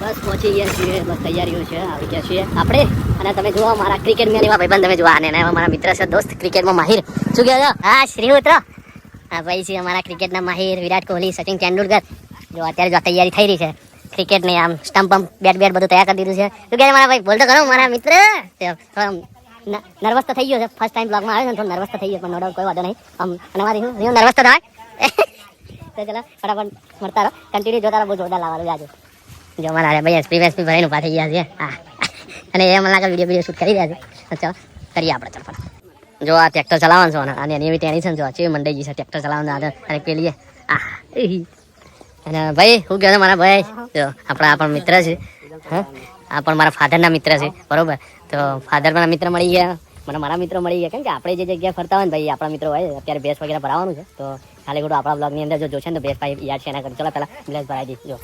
બસ પહોંચી ગયા છીએ, બસ તૈયારીઓ છે, આવી ગયા છીએ આપણે. અને તમે જુઓ મારા ક્રિકેટ મેન એવા ભાઈબંધ, તમે જુઓ આને મારા મિત્ર છે, દોસ્ત, ક્રિકેટમાં માહિર. શું કહો છો? હા શ્રી ઉતરો. હા ભાઈ છે અમારા ક્રિકેટના માહિર, વિરાટ કોહલી, સચિન તેંડુલકર. જો અત્યારે જો તૈયારી થઈ રહી છે ક્રિકેટની, આમ સ્ટમ્પ બેટ બધું તૈયાર કરી દીધું છે. શું કહે મારા ભાઈ? બોલતો ખરો મારા મિત્ર. નર્વસ તો થઈ ગયો છે, ફર્સ્ટ ટાઈમ બ્લોગમાં આવ્યો છે, થોડો નર્વસ તો થઈ ગયો, પણ નો ડાઉટ કોઈ વાંધો નહીં. અને મારી હું નર્વસ તો થાય. તો ચલો ફટાફટ મળતા રહો, કન્ટિન્યુ જોતા રહો, બહુ જોરદાર લાવવાનું છે આજે. જો મારા ભાઈ એસપી ભરાઈને ઉભા થઈ ગયા છે. હા, અને એ મને લાગે વિડીયો શૂટ કરી રહ્યા છે. ચાલો કરીએ આપણે, ચાલ ફટાફટ. જો આ ટ્રેક્ટર ચલાવવાનું છે અને એની એવી ટેન્શન જો છે, મંડાઈ છે ટ્રેક્ટર ચલાવવાનું આદર. અને પેલી અને ભાઈ શું કહે છે મારા ભાઈ? જો આપણા પણ મિત્ર છે, હા, આ પણ મારા ફાધરના મિત્ર છે, બરોબર. તો ફાધર પણ મિત્ર મળી ગયા, મને મારા મિત્રો મળી ગયા. કેમ કે આપણે જે જગ્યાએ ફરતા હોય ને ભાઈ, આપણા મિત્રો હોય. અત્યારે ભેંસ વગેરે ભરાવાનું છે, તો ખાલી ખોટું આપણા બ્લોગની અંદર જો જોશે ને તો ભેંસ ભાઈ યાદ છે એના કરી. ચલો પહેલાં ભેંસ ભરાઈ દઈ. જો